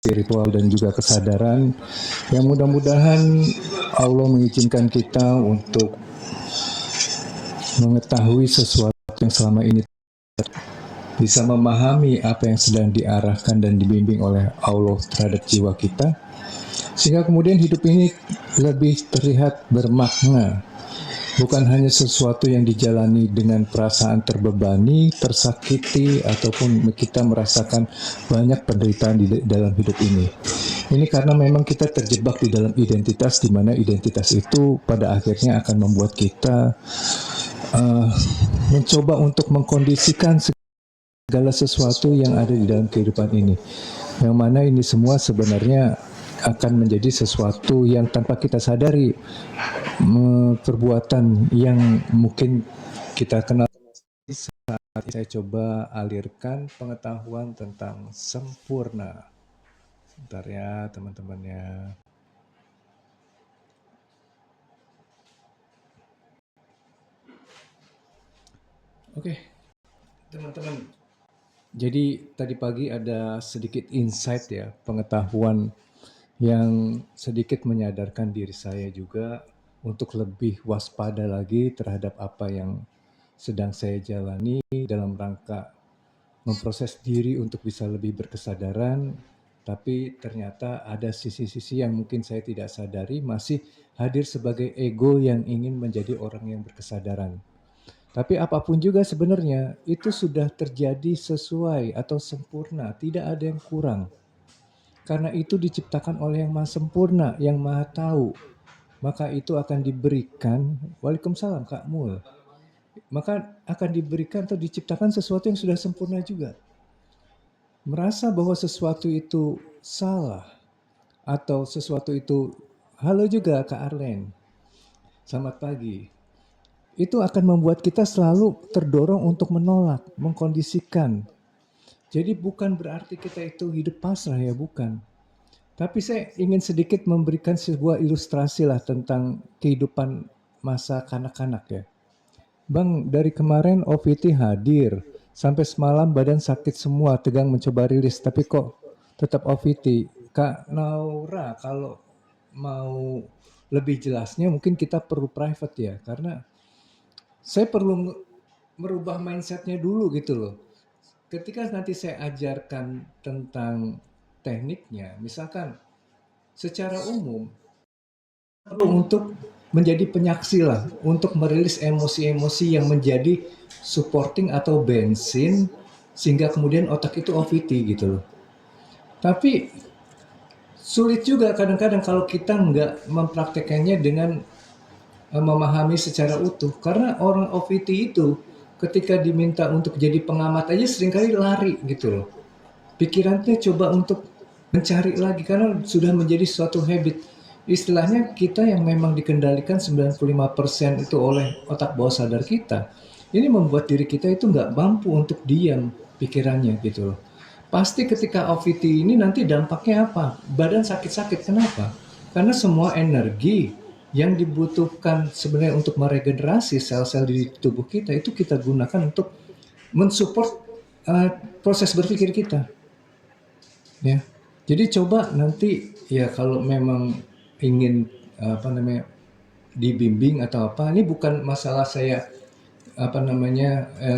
spiritual dan juga kesadaran yang mudah-mudahan Allah mengizinkan kita untuk mengetahui sesuatu yang selama ini bisa memahami apa yang sedang diarahkan dan dibimbing oleh Allah terhadap jiwa kita, sehingga kemudian hidup ini lebih terlihat bermakna, bukan hanya sesuatu yang dijalani dengan perasaan terbebani, tersakiti, ataupun kita merasakan banyak penderitaan di dalam hidup ini. Ini karena memang kita terjebak di dalam identitas, di mana identitas itu pada akhirnya akan membuat kita mencoba untuk mengkondisikan segala sesuatu yang ada di dalam kehidupan ini. Yang mana ini semua sebenarnya akan menjadi sesuatu yang tanpa kita sadari, perbuatan yang mungkin kita kenal. Saat saya coba alirkan pengetahuan tentang sempurna. Sebentar ya teman-teman ya. Oke, teman-teman. Jadi tadi pagi ada sedikit insight ya, pengetahuan yang sedikit menyadarkan diri saya juga untuk lebih waspada lagi terhadap apa yang sedang saya jalani dalam rangka memproses diri untuk bisa lebih berkesadaran, tapi ternyata ada sisi-sisi yang mungkin saya tidak sadari masih hadir sebagai ego yang ingin menjadi orang yang berkesadaran. Tapi apapun juga sebenarnya itu sudah terjadi sesuai atau sempurna, tidak ada yang kurang. Karena itu diciptakan oleh yang maha sempurna, yang maha tahu. Maka itu akan diberikan, waalaikumsalam Kak Mul. Maka akan diberikan atau diciptakan sesuatu yang sudah sempurna juga. Merasa bahwa sesuatu itu salah atau sesuatu itu, halo juga Kak Arlen, selamat pagi. Itu akan membuat kita selalu terdorong untuk menolak, mengkondisikan. Jadi bukan berarti kita itu hidup pasrah ya, bukan. Tapi saya ingin sedikit memberikan sebuah ilustrasi lah tentang kehidupan masa kanak-kanak ya. Bang, dari kemarin OVT hadir, sampai semalam badan sakit semua, tegang mencoba rilis, tapi kok tetap OVT. Kak Naura, kalau mau lebih jelasnya mungkin kita perlu private ya, karena saya perlu merubah mindsetnya dulu gitu loh. Ketika nanti saya ajarkan tentang tekniknya, misalkan secara umum perlu untuk menjadi penyaksi lah, untuk merilis emosi-emosi yang menjadi supporting atau bensin sehingga kemudian otak itu OVT gitu loh. Tapi sulit juga kadang-kadang kalau kita nggak mempraktekannya dengan memahami secara utuh, karena orang OVT itu ketika diminta untuk jadi pengamat aja seringkali lari gitu loh. Pikirannya coba untuk mencari lagi karena sudah menjadi suatu habit. Istilahnya kita yang memang dikendalikan 95% itu oleh otak bawah sadar kita. Ini membuat diri kita itu nggak mampu untuk diam pikirannya gitu loh. Pasti ketika OVT ini nanti dampaknya apa? Badan sakit-sakit. Kenapa? Karena semua energi yang dibutuhkan sebenarnya untuk meregenerasi sel-sel di tubuh kita itu kita gunakan untuk mensupport proses berpikir kita. Ya, jadi coba nanti ya kalau memang ingin dibimbing atau apa, ini bukan masalah saya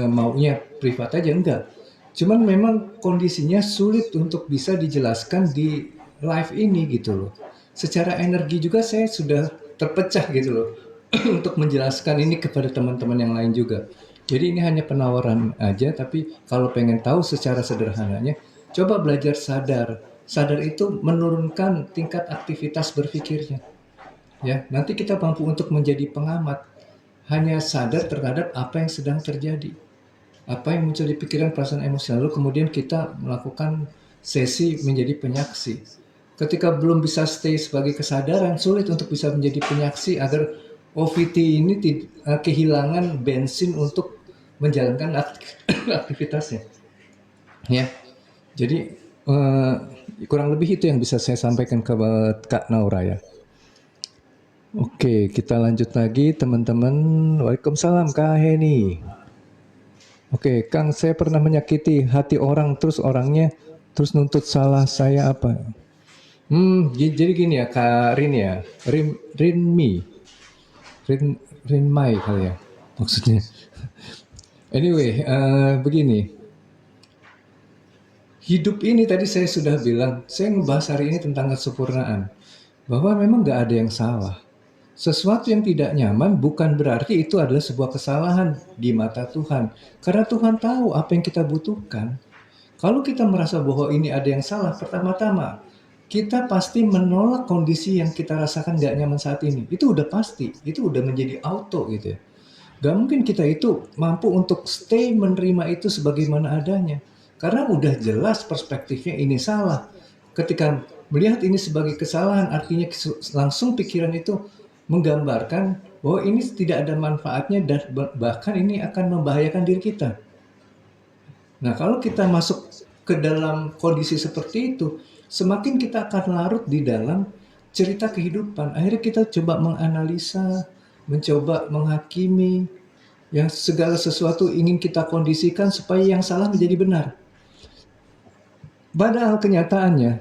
maunya privat aja, enggak. Cuman memang kondisinya sulit untuk bisa dijelaskan di live ini gitu loh. Secara energi juga saya sudah terpecah gitu loh untuk menjelaskan ini kepada teman-teman yang lain juga. Jadi ini hanya penawaran aja, tapi kalau pengen tahu secara sederhananya, coba belajar sadar. Sadar itu menurunkan tingkat aktivitas berpikirnya. Ya, nanti kita mampu untuk menjadi pengamat. Hanya sadar terhadap apa yang sedang terjadi. Apa yang muncul di pikiran, perasaan, emosi. Lalu kemudian kita melakukan sesi menjadi penyaksi. Ketika belum bisa stay sebagai kesadaran, sulit untuk bisa menjadi penyaksi agar OVT ini kehilangan bensin untuk menjalankan aktivitasnya. Ya, jadi kurang lebih itu yang bisa saya sampaikan ke Kak Naura ya. Oke, kita lanjut lagi teman-teman. Waalaikumsalam Kak Heni. Oke, Kang, saya pernah menyakiti hati orang terus orangnya Terus nuntut salah saya apa? Jadi gini ya, Kak Rin ya, Rinmi, Rinmai kali ya, maksudnya. Anyway, begini, hidup ini tadi saya sudah bilang, saya ngebahas hari ini tentang kesempurnaan, bahwa memang nggak ada yang salah. Sesuatu yang tidak nyaman bukan berarti itu adalah sebuah kesalahan di mata Tuhan. Karena Tuhan tahu apa yang kita butuhkan. Kalau kita merasa bahwa ini ada yang salah, pertama-tama kita pasti menolak kondisi yang kita rasakan gak nyaman saat ini. Itu udah pasti, itu udah menjadi auto gitu ya. Gak mungkin kita itu mampu untuk stay menerima itu sebagaimana adanya. Karena udah jelas perspektifnya ini salah. Ketika melihat ini sebagai kesalahan, artinya langsung pikiran itu menggambarkan bahwa ini tidak ada manfaatnya dan bahkan ini akan membahayakan diri kita. Nah, kalau kita masuk ke dalam kondisi seperti itu, semakin kita akan larut di dalam cerita kehidupan. Akhirnya kita coba menganalisa, mencoba menghakimi, yang segala sesuatu ingin kita kondisikan supaya yang salah menjadi benar. Padahal kenyataannya,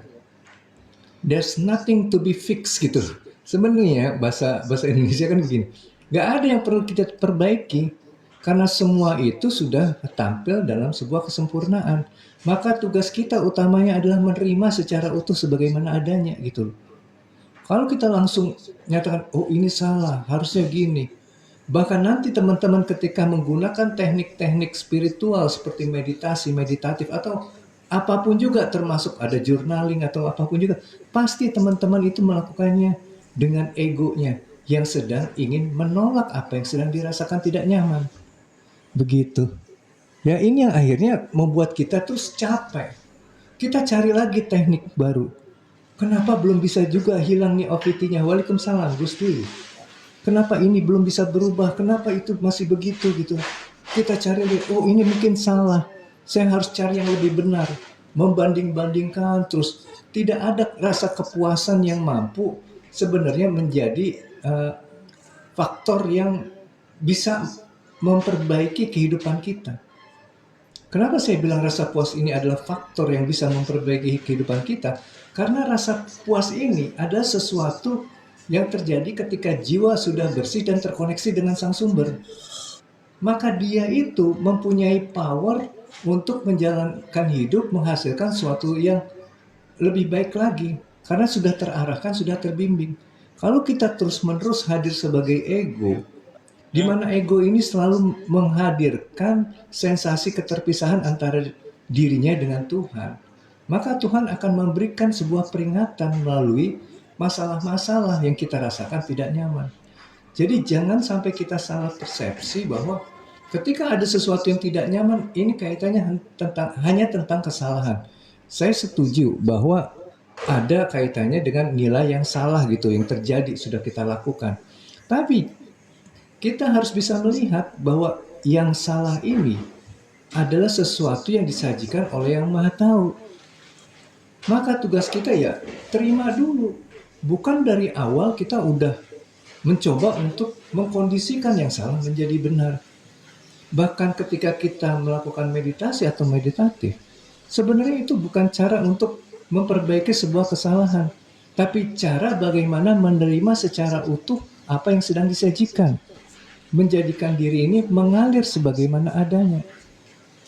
there's nothing to be fixed gitu. Sebenarnya bahasa Indonesia kan begini, nggak ada yang perlu kita perbaiki karena semua itu sudah tampil dalam sebuah kesempurnaan. Maka tugas kita utamanya adalah menerima secara utuh sebagaimana adanya gitu. Kalau kita langsung nyatakan, oh ini salah, harusnya gini. Bahkan nanti teman-teman ketika menggunakan teknik-teknik spiritual seperti meditasi, meditatif atau apapun juga termasuk ada journaling atau apapun juga, pasti teman-teman itu melakukannya dengan egonya yang sedang ingin menolak apa yang sedang dirasakan tidak nyaman. Begitu. Ya ini yang akhirnya membuat kita terus capek. Kita cari lagi teknik baru. Kenapa belum bisa juga hilang nih OVT-nya? Waalaikumsalam, Gusti. Kenapa ini belum bisa berubah? Kenapa itu masih begitu gitu? Kita cari, oh ini mungkin salah. Saya harus cari yang lebih benar. Membanding-bandingkan terus. Tidak ada rasa kepuasan yang mampu sebenarnya menjadi faktor yang bisa memperbaiki kehidupan kita. Kenapa saya bilang rasa puas ini adalah faktor yang bisa memperbaiki kehidupan kita? Karena rasa puas ini adalah sesuatu yang terjadi ketika jiwa sudah bersih dan terkoneksi dengan sang sumber. Maka dia itu mempunyai power untuk menjalankan hidup, menghasilkan sesuatu yang lebih baik lagi. Karena sudah terarahkan, sudah terbimbing. Kalau kita terus-menerus hadir sebagai ego, di mana ego ini selalu menghadirkan sensasi keterpisahan antara dirinya dengan Tuhan, maka Tuhan akan memberikan sebuah peringatan melalui masalah-masalah yang kita rasakan tidak nyaman. Jadi jangan sampai kita salah persepsi bahwa ketika ada sesuatu yang tidak nyaman, ini kaitannya hanya tentang kesalahan. Saya setuju bahwa ada kaitannya dengan nilai yang salah gitu yang terjadi sudah kita lakukan. Tapi kita harus bisa melihat bahwa yang salah ini adalah sesuatu yang disajikan oleh Yang Maha Tahu. Maka tugas kita ya terima dulu. Bukan dari awal kita udah mencoba untuk mengkondisikan yang salah menjadi benar. Bahkan ketika kita melakukan meditasi atau meditatif, sebenarnya itu bukan cara untuk memperbaiki sebuah kesalahan, tapi cara bagaimana menerima secara utuh apa yang sedang disajikan. Menjadikan diri ini mengalir sebagaimana adanya.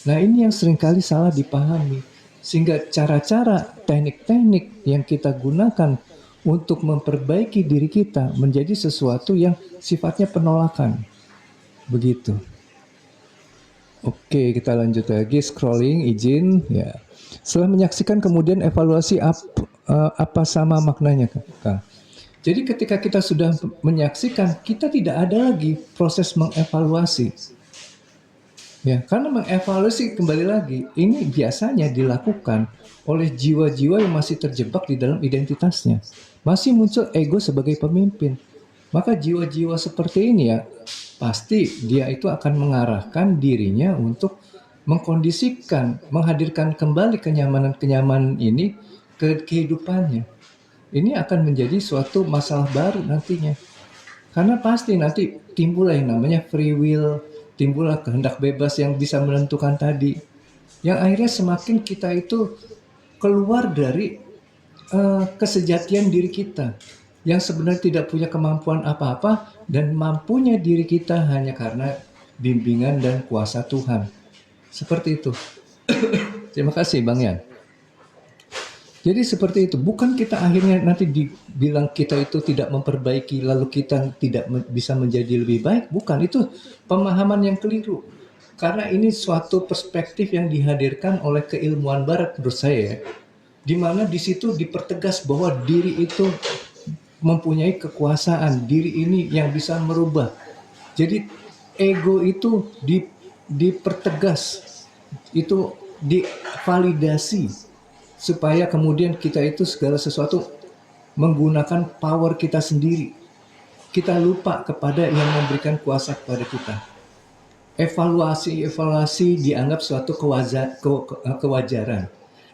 Nah ini yang seringkali salah dipahami. Sehingga cara-cara, teknik-teknik yang kita gunakan untuk memperbaiki diri kita menjadi sesuatu yang sifatnya penolakan. Begitu. Oke, kita lanjut lagi. Scrolling, izin. Ya. Setelah menyaksikan kemudian evaluasi apa sama maknanya, Kang? Jadi ketika kita sudah menyaksikan, kita tidak ada lagi proses mengevaluasi. Ya, karena mengevaluasi kembali lagi, ini biasanya dilakukan oleh jiwa-jiwa yang masih terjebak di dalam identitasnya. Masih muncul ego sebagai pemimpin. Maka jiwa-jiwa seperti ini ya, pasti dia itu akan mengarahkan dirinya untuk mengkondisikan, menghadirkan kembali kenyamanan-kenyamanan ini ke kehidupannya. Ini akan menjadi suatu masalah baru nantinya. Karena pasti nanti timbullah yang namanya free will, timbullah kehendak bebas yang bisa menentukan tadi. Yang akhirnya semakin kita itu keluar dari kesejatian diri kita yang sebenarnya tidak punya kemampuan apa-apa, dan mampunya diri kita hanya karena bimbingan dan kuasa Tuhan. Seperti itu. Terima kasih Bang Yan. Jadi seperti itu, bukan kita akhirnya nanti dibilang kita itu tidak memperbaiki lalu kita tidak bisa menjadi lebih baik, bukan, itu pemahaman yang keliru. Karena ini suatu perspektif yang dihadirkan oleh keilmuan barat menurut saya ya. Di mana di situ dipertegas bahwa diri itu mempunyai kekuasaan, diri ini yang bisa merubah. Jadi ego itu dipertegas, itu divalidasi supaya kemudian kita itu segala sesuatu menggunakan power kita sendiri. Kita lupa kepada yang memberikan kuasa kepada kita. Evaluasi dianggap suatu kewajaran,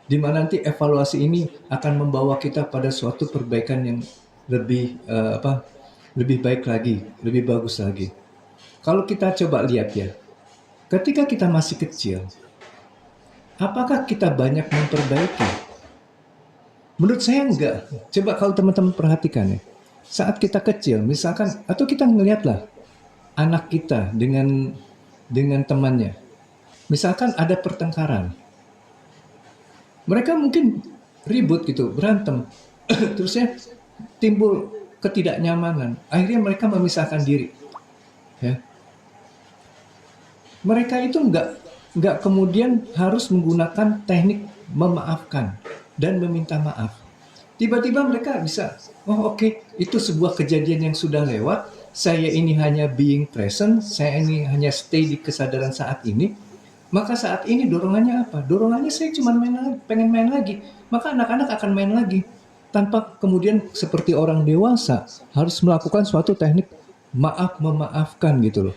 di mana nanti evaluasi ini akan membawa kita pada suatu perbaikan yang lebih baik lagi, lebih bagus lagi. Kalau kita coba lihat ya, ketika kita masih kecil, apakah kita banyak memperbaiki? Menurut saya enggak. Coba kalau teman-teman perhatikan ya, saat kita kecil, misalkan, atau kita ngelihatlah anak kita dengan temannya, misalkan ada pertengkaran, mereka mungkin ribut gitu, berantem, terusnya timbul ketidaknyamanan, akhirnya mereka memisahkan diri. Ya, mereka itu nggak kemudian harus menggunakan teknik memaafkan dan meminta maaf. Tiba-tiba mereka bisa, oh oke, itu sebuah kejadian yang sudah lewat, saya ini hanya being present, saya ini hanya stay di kesadaran saat ini, maka saat ini dorongannya apa? Dorongannya saya cuma pengen main lagi, maka anak-anak akan main lagi, tanpa kemudian seperti orang dewasa harus melakukan suatu teknik maaf memaafkan gitu loh.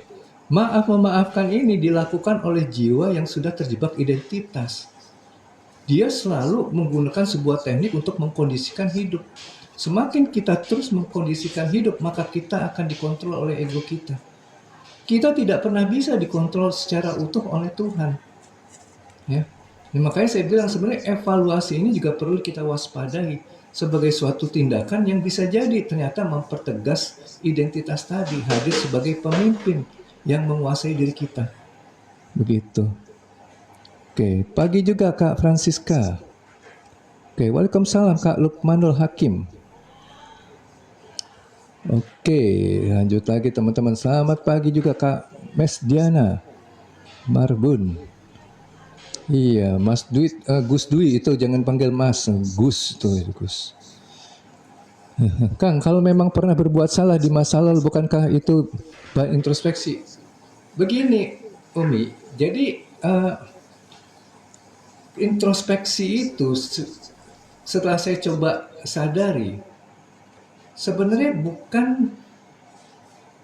Maaf memaafkan ini dilakukan oleh jiwa yang sudah terjebak identitas. Dia selalu menggunakan sebuah teknik untuk mengkondisikan hidup. Semakin kita terus mengkondisikan hidup, maka kita akan dikontrol oleh ego kita. Kita tidak pernah bisa dikontrol secara utuh oleh Tuhan. Ya. Makanya saya bilang sebenarnya evaluasi ini juga perlu kita waspadai sebagai suatu tindakan yang bisa jadi ternyata mempertegas identitas tadi, hadir sebagai pemimpin yang menguasai diri kita. Begitu. Oke, pagi juga Kak Francisca. Oke, waalaikumsalam Kak Lukmanul Hakim. Oke, lanjut lagi teman-teman. Selamat pagi juga Kak Mes Diana Marbun. Iya, Mas Dwi, Gus Dwi itu jangan panggil Mas, Gus tuh Gus. Kang, kalau memang pernah berbuat salah di masa lalu, bukankah itu introspeksi? Begini, Umi, jadi introspeksi itu setelah saya coba sadari, sebenarnya bukan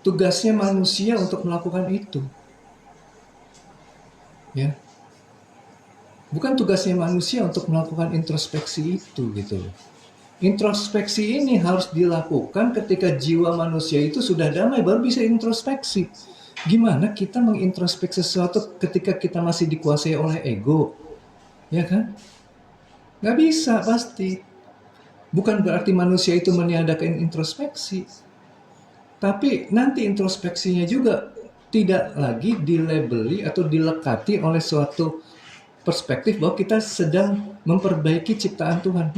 tugasnya manusia untuk melakukan itu. Ya. Bukan tugasnya manusia untuk melakukan introspeksi itu gitu. Introspeksi ini harus dilakukan ketika jiwa manusia itu sudah damai, baru bisa introspeksi. Gimana kita mengintrospeksi sesuatu ketika kita masih dikuasai oleh ego? Ya kan? Nggak bisa pasti. Bukan berarti manusia itu meniadakan introspeksi. Tapi nanti introspeksinya juga tidak lagi dilabeli atau dilekati oleh suatu perspektif bahwa kita sedang memperbaiki ciptaan Tuhan.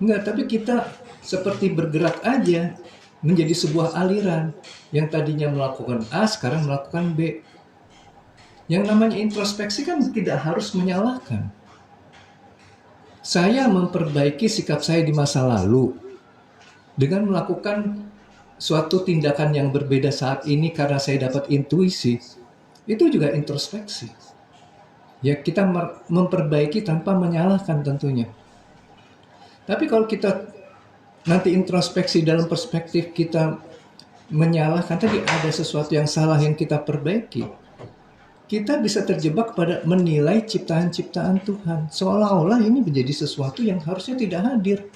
Enggak, tapi kita seperti bergerak aja menjadi sebuah aliran yang tadinya melakukan A, sekarang melakukan B. Yang namanya introspeksi kan tidak harus menyalahkan. Saya memperbaiki sikap saya di masa lalu dengan melakukan suatu tindakan yang berbeda saat ini karena saya dapat intuisi. Itu juga introspeksi. Ya, kita memperbaiki tanpa menyalahkan tentunya. Tapi kalau kita nanti introspeksi dalam perspektif kita menyalahkan, tadi ada sesuatu yang salah yang kita perbaiki, kita bisa terjebak pada menilai ciptaan-ciptaan Tuhan seolah-olah ini menjadi sesuatu yang harusnya tidak hadir.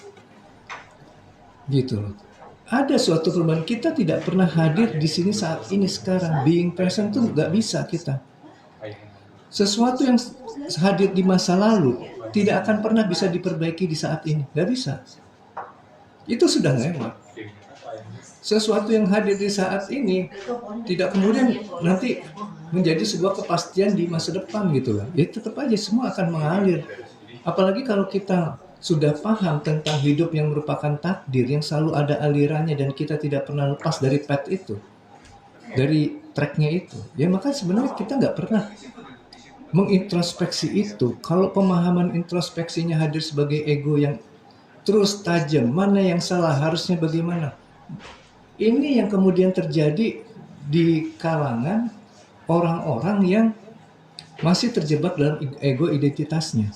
Gitu loh. Ada suatu perubahan, kita tidak pernah hadir di sini saat ini sekarang. Being present tuh nggak bisa kita. Sesuatu yang hadir di masa lalu tidak akan pernah bisa diperbaiki di saat ini. Nggak bisa. Itu sudah lewat. Sesuatu yang hadir di saat ini tidak kemudian nanti menjadi sebuah kepastian di masa depan gitu lah. Ya tetap aja semua akan mengalir. Apalagi kalau kita sudah paham tentang hidup yang merupakan takdir yang selalu ada alirannya dan kita tidak pernah lepas dari path itu, dari tracknya itu. Ya maka sebenarnya kita nggak pernah mengintrospeksi itu. Kalau pemahaman introspeksinya hadir sebagai ego yang terus tajam, mana yang salah, harusnya bagaimana. Ini yang kemudian terjadi di kalangan orang-orang yang masih terjebak dalam ego identitasnya.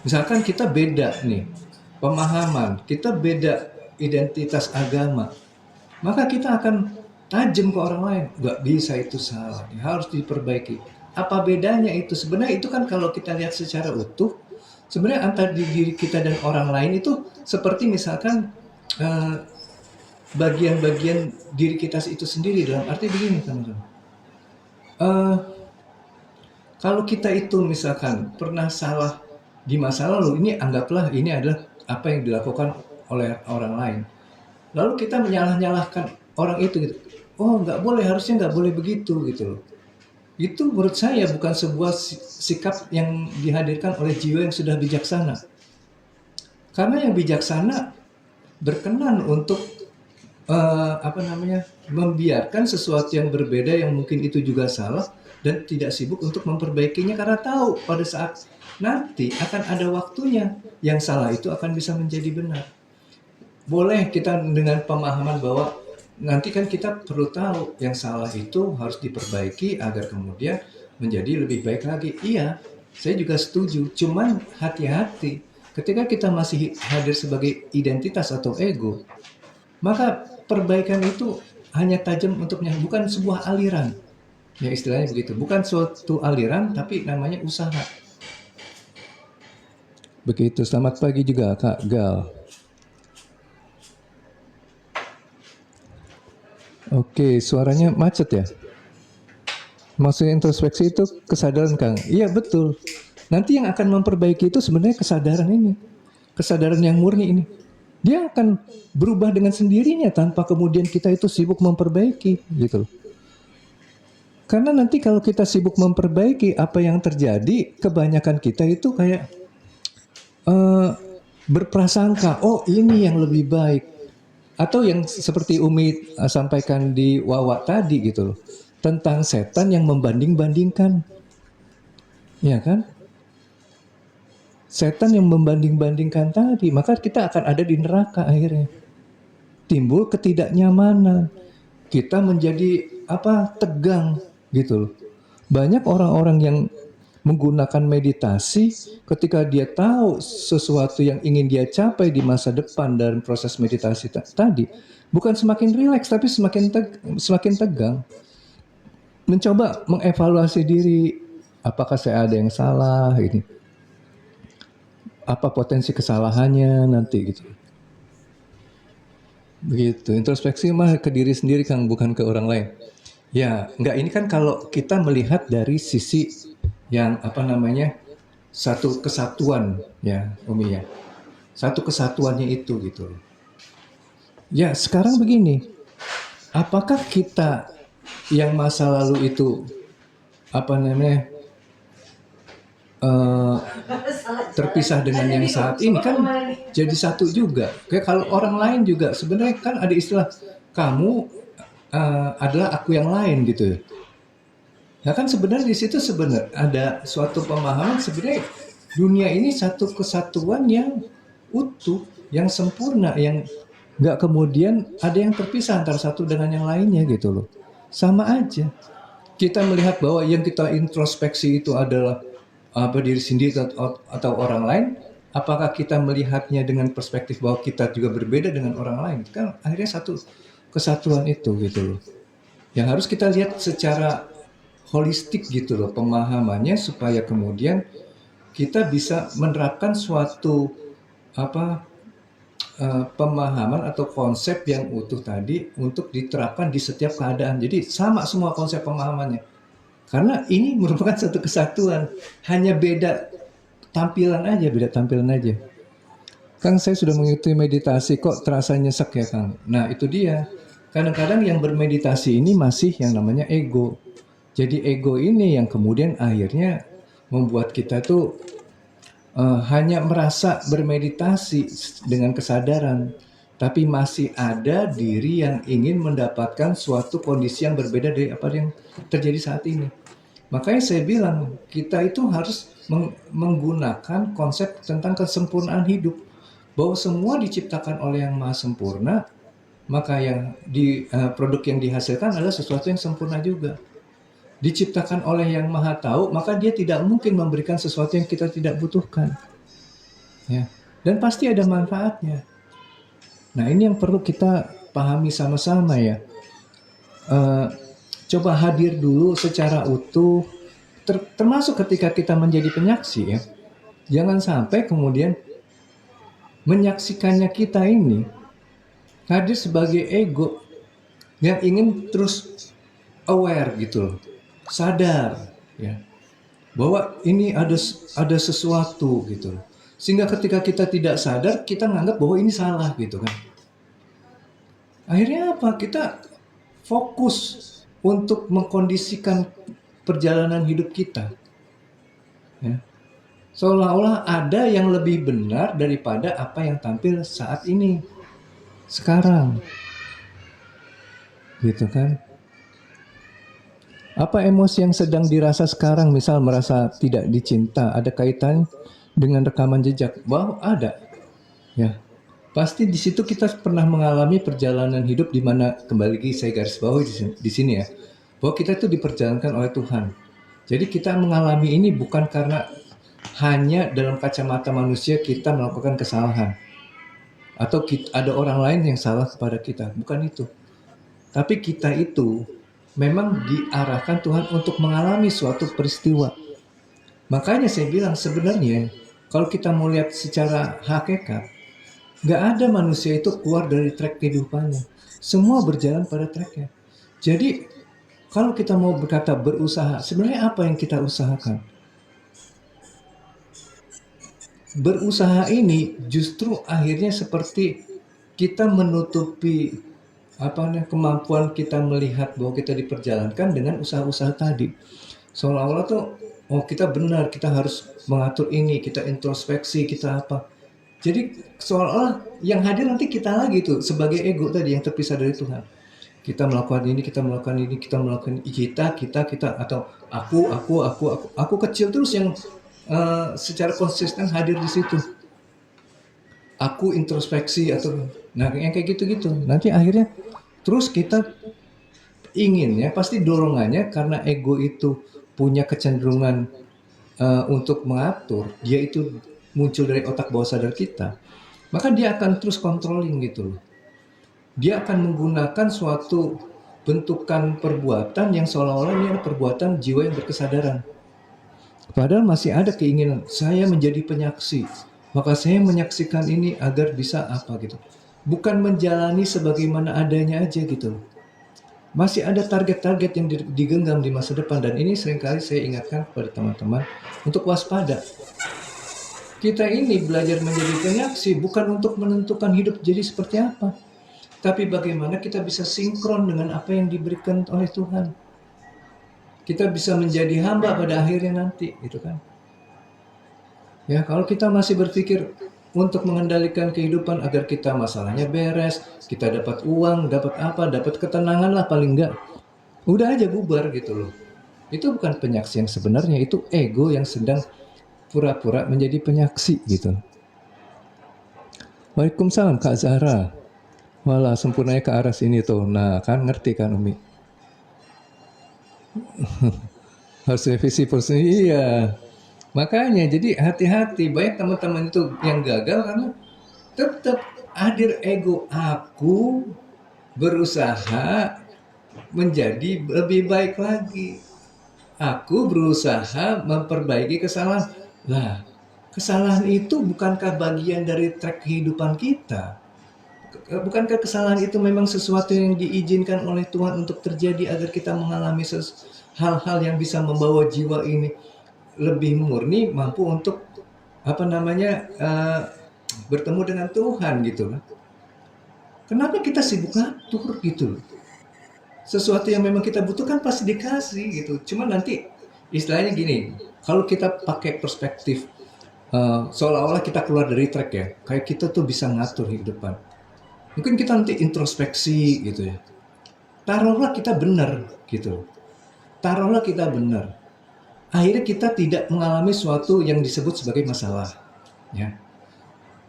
Misalkan kita beda nih, pemahaman, kita beda identitas agama, maka kita akan tajam ke orang lain. Nggak bisa, itu salah, harus diperbaiki. Apa bedanya itu? Sebenarnya itu kan kalau kita lihat secara utuh, sebenarnya antara diri kita dan orang lain itu seperti misalkan bagian-bagian diri kita itu sendiri, dalam arti begini teman-teman. Kalau kita itu misalkan pernah salah di masa lalu, ini anggaplah ini adalah apa yang dilakukan oleh orang lain. Lalu kita menyalah-nyalahkan orang itu gitu. Oh nggak boleh, harusnya nggak boleh begitu gitu loh. Itu menurut saya bukan sebuah sikap yang dihadirkan oleh jiwa yang sudah bijaksana. Karena yang bijaksana berkenan untuk membiarkan sesuatu yang berbeda yang mungkin itu juga salah dan tidak sibuk untuk memperbaikinya, karena tahu pada saat nanti akan ada waktunya yang salah itu akan bisa menjadi benar. Boleh kita dengan pemahaman bahwa nanti kan kita perlu tahu yang salah itu harus diperbaiki agar kemudian menjadi lebih baik lagi. Iya, saya juga setuju. Cuman hati-hati ketika kita masih hadir sebagai identitas atau ego, maka perbaikan itu hanya tajam untuknya, bukan sebuah aliran. Ya istilahnya begitu, bukan suatu aliran tapi namanya usaha. Begitu. Selamat pagi juga Kak Gal. Oke, suaranya macet ya? Maksudnya introspeksi itu kesadaran Kang? Iya betul. Nanti yang akan memperbaiki itu sebenarnya kesadaran ini. Kesadaran yang murni ini. Dia akan berubah dengan sendirinya tanpa kemudian kita itu sibuk memperbaiki gitu. Karena nanti kalau kita sibuk memperbaiki, apa yang terjadi, kebanyakan kita itu kayak berprasangka, oh ini yang lebih baik. Atau yang seperti Umi sampaikan di Wawa tadi gitu loh, tentang setan yang membanding-bandingkan. Ya kan? Setan yang membanding-bandingkan tadi, maka kita akan ada di neraka akhirnya. Timbul ketidaknyamanan. Kita menjadi tegang gitu loh. Banyak orang-orang yang menggunakan meditasi ketika dia tahu sesuatu yang ingin dia capai di masa depan dalam proses meditasi tadi, bukan semakin rileks tapi semakin tegang. Mencoba mengevaluasi diri, apakah saya ada yang salah ini? Apa potensi kesalahannya nanti gitu. Begitu. Introspeksi mah ke diri sendiri Kang, bukan ke orang lain. Ya, enggak, ini kan kalau kita melihat dari sisi yang satu kesatuan ya Umi ya. Satu kesatuannya itu gitu. Ya, sekarang begini. Apakah kita yang masa lalu itu terpisah dengan yang saat ini kan jadi satu juga. Kayak kalau orang lain juga sebenarnya kan ada istilah kamu adalah aku yang lain gitu. Nah kan sebenarnya di situ sebenarnya ada suatu pemahaman sebenarnya dunia ini satu kesatuan yang utuh, yang sempurna, yang nggak kemudian ada yang terpisah antara satu dengan yang lainnya gitu loh. Sama aja. Kita melihat bahwa yang kita introspeksi itu adalah diri sendiri atau orang lain, apakah kita melihatnya dengan perspektif bahwa kita juga berbeda dengan orang lain? Kan akhirnya satu kesatuan itu gitu loh. Yang harus kita lihat secara holistik gitu loh pemahamannya, supaya kemudian kita bisa menerapkan suatu pemahaman atau konsep yang utuh tadi untuk diterapkan di setiap keadaan. Jadi sama semua konsep pemahamannya. Karena ini merupakan satu kesatuan, hanya beda tampilan aja, beda tampilan aja. Kang, saya sudah mengikuti meditasi kok terasa nyesek ya Kang. Nah itu dia, kadang-kadang yang bermeditasi ini masih yang namanya ego. Jadi ego ini yang kemudian akhirnya membuat kita tuh hanya merasa bermeditasi dengan kesadaran, tapi masih ada diri yang ingin mendapatkan suatu kondisi yang berbeda dari apa yang terjadi saat ini. Makanya saya bilang, kita itu harus menggunakan konsep tentang kesempurnaan hidup. Bahwa semua diciptakan oleh yang maha sempurna, maka yang produk yang dihasilkan adalah sesuatu yang sempurna juga. Diciptakan oleh yang maha tahu, maka dia tidak mungkin memberikan sesuatu yang kita tidak butuhkan. Ya. Dan pasti ada manfaatnya. Nah ini yang perlu kita pahami sama-sama ya. Coba hadir dulu secara utuh, termasuk ketika kita menjadi penyaksi ya. Jangan sampai kemudian menyaksikannya kita ini hadir sebagai ego yang ingin terus aware gitu loh, sadar ya, bahwa ini ada sesuatu gitu loh. Sehingga ketika kita tidak sadar, kita menganggap bahwa ini salah gitu kan. Akhirnya apa? Kita fokus untuk mengkondisikan perjalanan hidup kita. Ya. Seolah-olah ada yang lebih benar daripada apa yang tampil saat ini, sekarang. Gitu kan. Apa emosi yang sedang dirasa sekarang, misal merasa tidak dicinta, ada kaitan dengan rekaman jejak? Wow, ada. Ya. Pasti di situ kita pernah mengalami perjalanan hidup di mana, kembali lagi saya garis bawahi di sini ya, bahwa kita itu diperjalankan oleh Tuhan. Jadi kita mengalami ini bukan karena hanya dalam kacamata manusia kita melakukan kesalahan atau ada orang lain yang salah kepada kita, bukan itu. Tapi kita itu memang diarahkan Tuhan untuk mengalami suatu peristiwa. Makanya saya bilang sebenarnya kalau kita mau lihat secara hakikat, nggak ada manusia itu keluar dari track kehidupannya. Semua berjalan pada tracknya. Jadi kalau kita mau berkata berusaha, sebenarnya apa yang kita usahakan? Berusaha ini justru akhirnya seperti kita menutupi kemampuan kita melihat bahwa kita diperjalankan dengan usaha-usaha tadi. Seolah-olah tuh, oh kita benar, kita harus mengatur ini, kita introspeksi, kita apa. Jadi seolah-olah yang hadir nanti kita lagi tuh sebagai ego tadi yang terpisah dari Tuhan. Kita melakukan ini, kita melakukan ini, kita melakukan kita atau aku kecil terus yang secara konsisten hadir di situ. Aku introspeksi atau yang kayak gitu-gitu. Nanti akhirnya terus kita ingin ya, pasti dorongannya karena ego itu punya kecenderungan untuk mengatur, dia itu muncul dari otak bawah sadar kita, maka dia akan terus controlling gitu loh. Dia akan menggunakan suatu bentukan perbuatan yang seolah-olah ini adalah perbuatan jiwa yang berkesadaran. Padahal masih ada keinginan, saya menjadi penyaksi, maka saya menyaksikan ini agar bisa apa gitu. Bukan menjalani sebagaimana adanya aja gitu. Masih ada target-target yang digenggam di masa depan, dan ini seringkali saya ingatkan kepada teman-teman untuk waspada. Kita ini belajar menjadi penyaksi bukan untuk menentukan hidup jadi seperti apa, tapi bagaimana kita bisa sinkron dengan apa yang diberikan oleh Tuhan. Kita bisa menjadi hamba pada akhirnya nanti, gitu kan. Ya, kalau kita masih berpikir untuk mengendalikan kehidupan agar kita masalahnya beres, kita dapat uang, dapat apa, dapat ketenangan lah paling enggak. Udah aja bubar gitu loh. Itu bukan penyaksi yang sebenarnya, itu ego yang sedang pura-pura menjadi penyaksi gitu. Waalaikumsalam Kak Zahra. Walah, sempurnanya ke arah sini tuh. Nah, kan ngerti kan Umi? Harus revisi porsi. Iya. Makanya jadi hati-hati, banyak teman-teman itu yang gagal karena tetap hadir ego. Aku berusaha menjadi lebih baik lagi. Aku berusaha memperbaiki kesalahan. Lah, kesalahan itu bukankah bagian dari track kehidupan kita? Bukankah kesalahan itu memang sesuatu yang diizinkan oleh Tuhan untuk terjadi agar kita mengalami hal-hal yang bisa membawa jiwa ini lebih murni, mampu untuk bertemu dengan Tuhan gitu loh. Kenapa kita sibuk ngatur gitu loh? Sesuatu yang memang kita butuhkan pasti dikasih gitu. Cuma nanti istilahnya gini, kalau kita pakai perspektif seolah-olah kita keluar dari track ya, kayak kita tuh bisa ngatur hidupan. Mungkin kita nanti introspeksi gitu ya. Taruhlah kita benar gitu. Taruhlah kita benar. Akhirnya kita tidak mengalami suatu yang disebut sebagai masalah. Ya.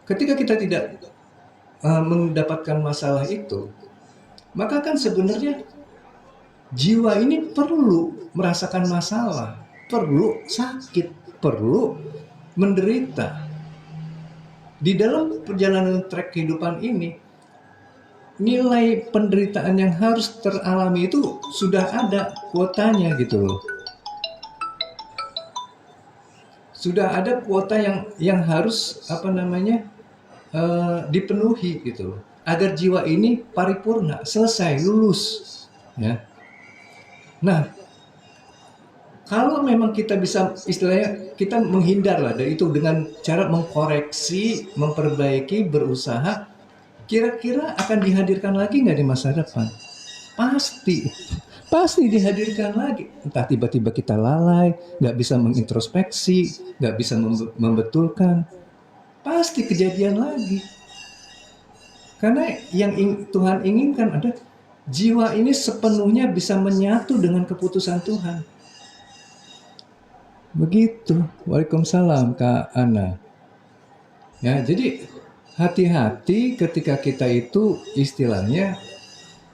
Ketika kita tidak mendapatkan masalah itu, maka kan sebenarnya jiwa ini perlu merasakan masalah, perlu sakit, perlu menderita. Di dalam perjalanan trek kehidupan ini, nilai penderitaan yang harus teralami itu sudah ada kuotanya gitu loh. Sudah ada kuota yang harus dipenuhi gitu loh. Agar jiwa ini paripurna, selesai, lulus. Ya. Nah, kalau memang kita bisa istilahnya kita menghindar lah dari itu dengan cara mengkoreksi, memperbaiki, berusaha, kira-kira akan dihadirkan lagi nggak di masa depan? Pasti dihadirkan lagi. Entah tiba-tiba kita lalai, nggak bisa mengintrospeksi, nggak bisa membetulkan, pasti kejadian lagi. Karena yang Tuhan inginkan ada jiwa ini sepenuhnya bisa menyatu dengan keputusan Tuhan. Begitu. Waalaikumsalam Kak Ana. Ya, jadi hati-hati ketika kita itu istilahnya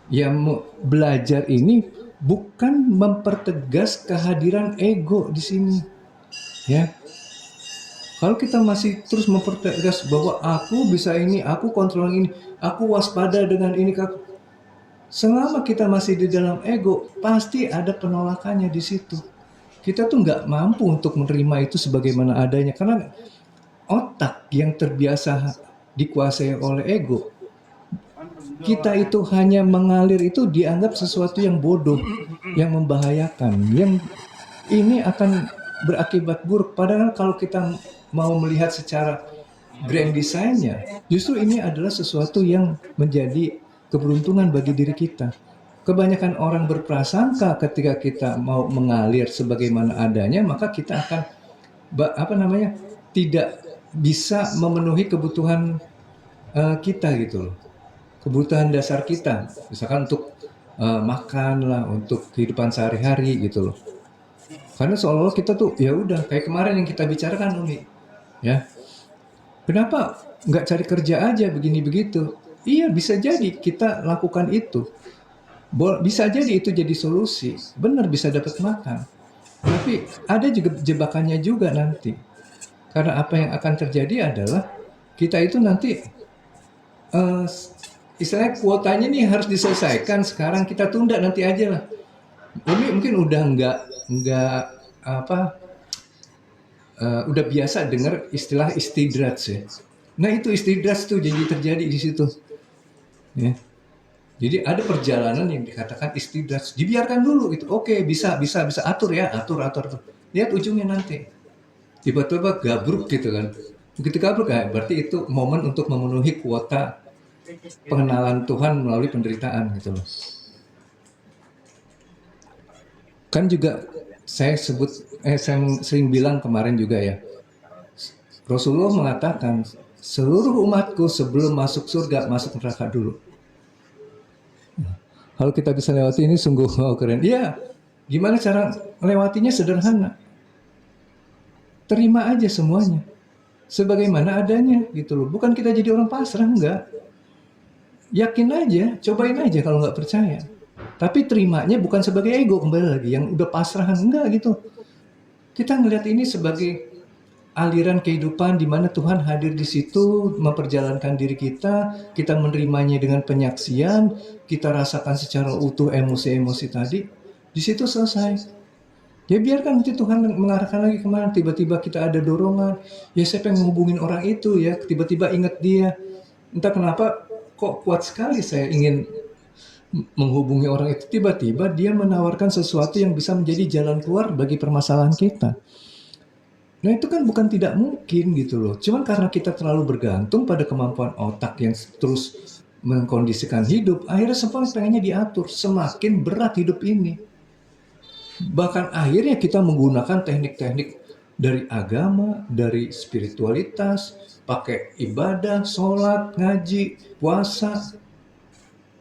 yang belajar ini bukan mempertegas kehadiran ego di sini. Ya. Kalau kita masih terus mempertegas bahwa aku bisa ini, aku kontrol ini, aku waspada dengan ini, selama kita masih di dalam ego, pasti ada penolakannya di situ. Kita tuh nggak mampu untuk menerima itu sebagaimana adanya, karena otak yang terbiasa dikuasai oleh ego, kita itu hanya mengalir itu dianggap sesuatu yang bodoh, yang membahayakan, yang ini akan berakibat buruk. Padahal kalau kita mau melihat secara grand design-nya, justru ini adalah sesuatu yang menjadi keberuntungan bagi diri kita. Kebanyakan orang berprasangka ketika kita mau mengalir sebagaimana adanya, maka kita akan tidak bisa memenuhi kebutuhan kita gitu loh. Kebutuhan dasar kita, misalkan untuk makan lah, untuk kehidupan sehari-hari gitu loh. Karena seolah-olah kita tuh ya udah kayak kemarin yang kita bicarakan Umi, ya. Kenapa nggak cari kerja aja begini begitu? Iya bisa jadi kita lakukan itu. Bisa jadi itu jadi solusi. Benar bisa dapat makan. Tapi ada juga jebakannya juga nanti. Karena apa yang akan terjadi adalah kita itu nanti istilahnya kuotanya nih harus diselesaikan sekarang, kita tunda nanti aja lah. Umi mungkin udah udah biasa dengar istilah istidraj ya. Nah itu istidraj tuh jadi terjadi di situ. Ya. Jadi ada perjalanan yang dikatakan istidraj, dibiarkan dulu itu. Oke, bisa atur ya, atur tuh. Lihat ujungnya nanti. Tiba-tiba gabruk gitu kan. Begitu gabruk ya, berarti itu momen untuk memenuhi kuota pengenalan Tuhan melalui penderitaan gitu loh. Kan juga saya sering bilang kemarin juga ya, Rasulullah mengatakan seluruh umatku sebelum masuk surga masuk neraka dulu. Kalau kita bisa lewati ini sungguh keren. Iya, gimana cara melewatinya? Sederhana, terima aja semuanya sebagaimana adanya gitu loh. Bukan kita jadi orang pasrah, enggak. Yakin aja, cobain aja kalau nggak percaya. Tapi terimanya bukan sebagai ego, kembali lagi yang udah pasrahan, enggak gitu. Kita ngelihat ini sebagai aliran kehidupan di mana Tuhan hadir di situ, memperjalankan diri kita menerimanya dengan penyaksian, kita rasakan secara utuh emosi-emosi tadi, di situ selesai. Ya biarkan nanti Tuhan mengarahkan lagi kemana, tiba-tiba kita ada dorongan, ya saya pengen menghubungin orang itu ya, tiba-tiba ingat dia, entah kenapa kok kuat sekali saya ingin menghubungi orang itu, tiba-tiba dia menawarkan sesuatu yang bisa menjadi jalan keluar bagi permasalahan kita. Nah itu kan bukan tidak mungkin gitu loh. Cuman karena kita terlalu bergantung pada kemampuan otak yang terus mengkondisikan hidup, akhirnya semua pengennya diatur. Semakin berat hidup ini. Bahkan akhirnya kita menggunakan teknik-teknik dari agama, dari spiritualitas, pakai ibadah, sholat, ngaji, puasa.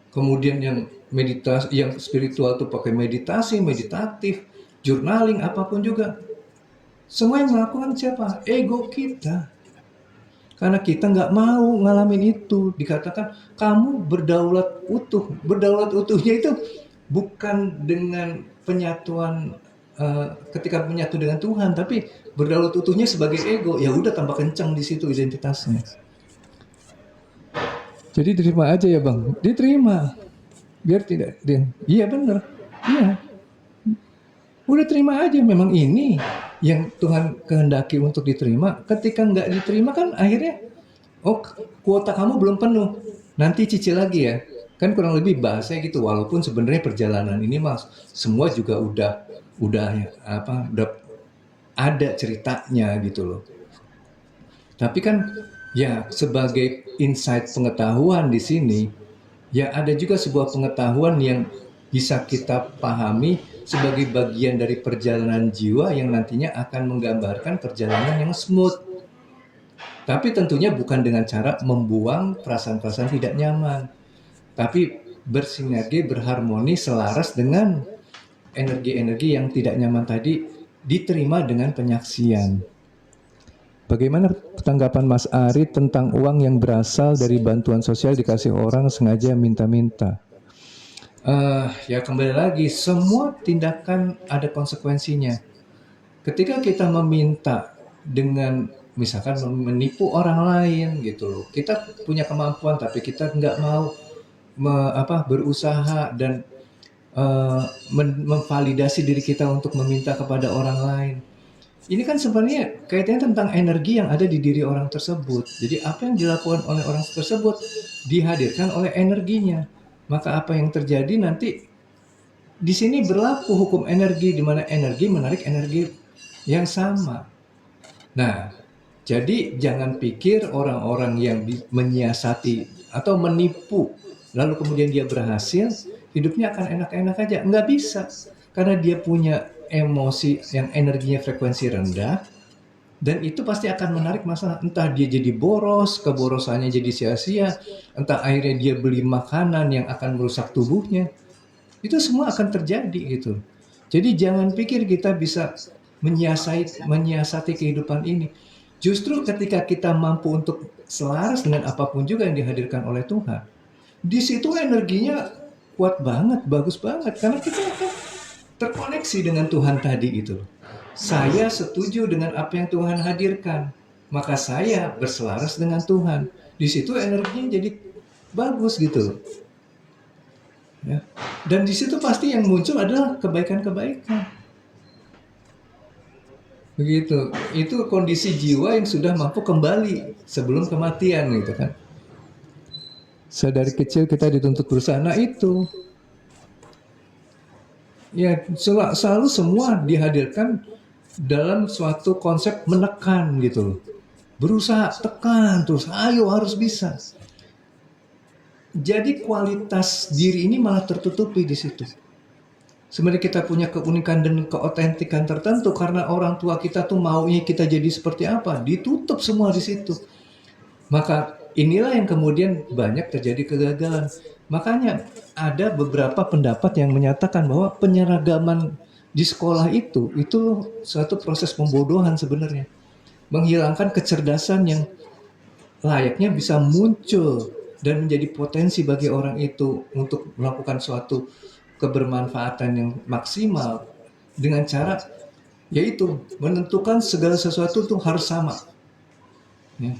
Kemudian yang meditasi, yang spiritual tuh pakai meditasi, meditatif, journaling, apapun juga. Semua yang melakukan siapa? Ego kita. Karena kita nggak mau ngalamin itu. Dikatakan kamu berdaulat utuh. Berdaulat utuhnya itu bukan dengan penyatuan ketika menyatu dengan Tuhan, tapi berdaulat utuhnya sebagai ego. Ya udah tambah kencang di situ identitasnya. Jadi terima aja ya bang. Diterima. Biar tidak. Iya bener. Iya. Udah terima aja, memang ini yang Tuhan kehendaki untuk diterima. Ketika nggak diterima kan akhirnya, oh kuota kamu belum penuh, nanti cicil lagi ya. Kan kurang lebih bahasanya gitu. Walaupun sebenarnya perjalanan ini mas semua juga udah ada ceritanya gitu loh. Tapi kan ya sebagai insight pengetahuan di sini, ya ada juga sebuah pengetahuan yang bisa kita pahami sebagai bagian dari perjalanan jiwa yang nantinya akan menggambarkan perjalanan yang smooth. Tapi tentunya bukan dengan cara membuang perasaan-perasaan tidak nyaman, tapi bersinergi, berharmoni, selaras dengan energi-energi yang tidak nyaman tadi diterima dengan penyaksian. Bagaimana tanggapan Mas Ari tentang uang yang berasal dari bantuan sosial dikasih orang sengaja minta-minta? Ya kembali lagi, semua tindakan ada konsekuensinya. Ketika kita meminta dengan misalkan menipu orang lain gitu loh, kita punya kemampuan tapi kita nggak mau berusaha dan memvalidasi diri kita untuk meminta kepada orang lain. Ini kan sebenarnya kaitannya tentang energi yang ada di diri orang tersebut. Jadi apa yang dilakukan oleh orang tersebut dihadirkan oleh energinya. Maka apa yang terjadi nanti di sini berlaku hukum energi, di mana energi menarik energi yang sama. Nah, jadi jangan pikir orang-orang yang menyiasati atau menipu lalu kemudian dia berhasil, hidupnya akan enak-enak aja. Nggak bisa. Karena dia punya emosi yang energinya frekuensi rendah, dan itu pasti akan menarik masalah. Entah dia jadi boros, keborosannya jadi sia-sia, entah akhirnya dia beli makanan yang akan merusak tubuhnya. Itu semua akan terjadi gitu. Jadi jangan pikir kita bisa menyiasati kehidupan ini. Justru ketika kita mampu untuk selaras dengan apapun juga yang dihadirkan oleh Tuhan, di situ energinya kuat banget, bagus banget, karena kita akan terkoneksi dengan Tuhan tadi gitu. Saya setuju dengan apa yang Tuhan hadirkan, maka saya berselaras dengan Tuhan. Di situ energinya jadi bagus gitu. Ya. Dan di situ pasti yang muncul adalah kebaikan-kebaikan. Begitu. Itu kondisi jiwa yang sudah mampu kembali sebelum kematian gitu kan. Sedari kecil kita dituntut berusaha. Nah itu. Ya selalu semua dihadirkan dalam suatu konsep menekan gitu loh. Berusaha, tekan terus, ayo harus bisa. Jadi kualitas diri ini malah tertutupi di situ. Sebenarnya kita punya keunikan dan keotentikan tertentu karena orang tua kita tuh maunya kita jadi seperti apa, ditutup semua di situ. Maka inilah yang kemudian banyak terjadi kegagalan. Makanya ada beberapa pendapat yang menyatakan bahwa penyeragaman di sekolah itu suatu proses pembodohan sebenarnya. Menghilangkan kecerdasan yang layaknya bisa muncul dan menjadi potensi bagi orang itu untuk melakukan suatu kebermanfaatan yang maksimal dengan cara yaitu menentukan segala sesuatu itu harus sama. Ya.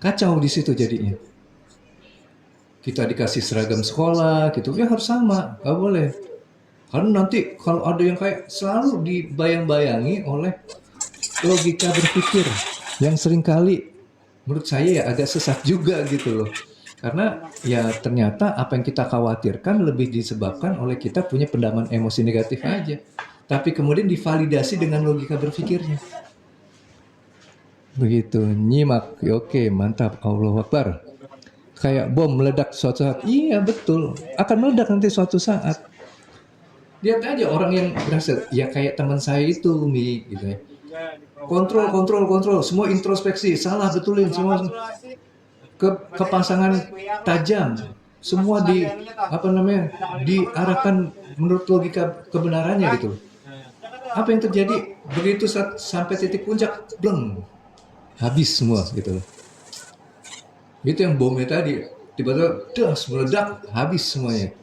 Kacau di situ jadinya. Kita dikasih seragam sekolah gitu, ya harus sama, nggak boleh. Karena nanti kalau ada yang kayak selalu dibayang-bayangi oleh logika berpikir yang seringkali menurut saya ya agak sesat juga gitu loh. Karena ya ternyata apa yang kita khawatirkan lebih disebabkan oleh kita punya pendaman emosi negatif aja. Tapi kemudian divalidasi dengan logika berpikirnya. Begitu, nyimak. Ya, oke, mantap. Allahu Akbar. Kayak bom meledak suatu saat. Iya, betul. Akan meledak nanti suatu saat. Lihat aja orang yang berhasil. Ya kayak teman saya itu, Mi, gitu ya. Kontrol, kontrol, kontrol. Semua introspeksi. Salah, betulin. Semua kepasangan tajam. Semua diarahkan menurut logika kebenarannya gitu. Apa yang terjadi begitu sampai titik puncak, bleng, habis semua gitu loh. Itu yang bomnya tadi, tiba-tiba das meledak, habis semuanya.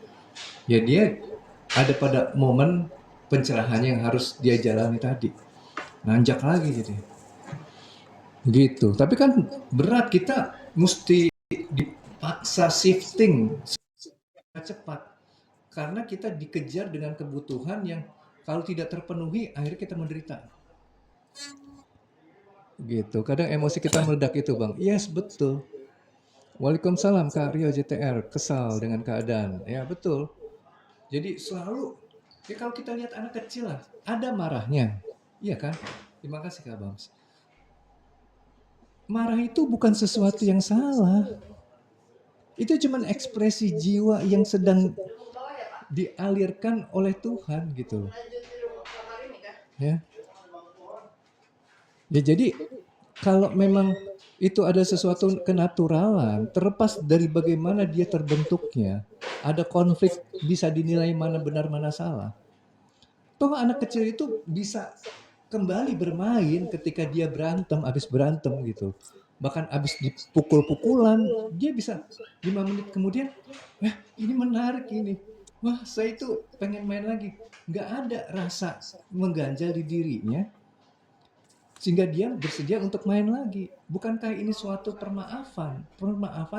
Ya dia ada pada momen pencerahannya yang harus dia jalani tadi. Nanjak lagi gitu. Gitu. Tapi kan berat, kita mesti dipaksa shifting cepat. Karena kita dikejar dengan kebutuhan yang kalau tidak terpenuhi akhirnya kita menderita. Gitu. Kadang emosi kita meledak itu, Bang. Yes, betul. Waalaikumsalam Kak Rio JTR, kesal dengan keadaan. Ya, betul. Jadi selalu ya kalau kita lihat anak kecil lah, ada marahnya. Iya kan? Terima kasih Kak Bams. Marah itu bukan sesuatu yang salah. Itu cuma ekspresi jiwa yang sedang dialirkan oleh Tuhan gitu. Ya. Ya jadi kalau memang itu ada sesuatu kenaturalan, terlepas dari bagaimana dia terbentuknya, ada konflik bisa dinilai mana benar mana salah. Toh anak kecil itu bisa kembali bermain ketika dia habis berantem gitu. Bahkan habis dipukul-pukulan, dia bisa 5 menit kemudian, ini menarik ini. Wah, saya itu pengen main lagi. Nggak ada rasa mengganjal di dirinya, sehingga dia bersedia untuk main lagi. Bukankah ini suatu permaafan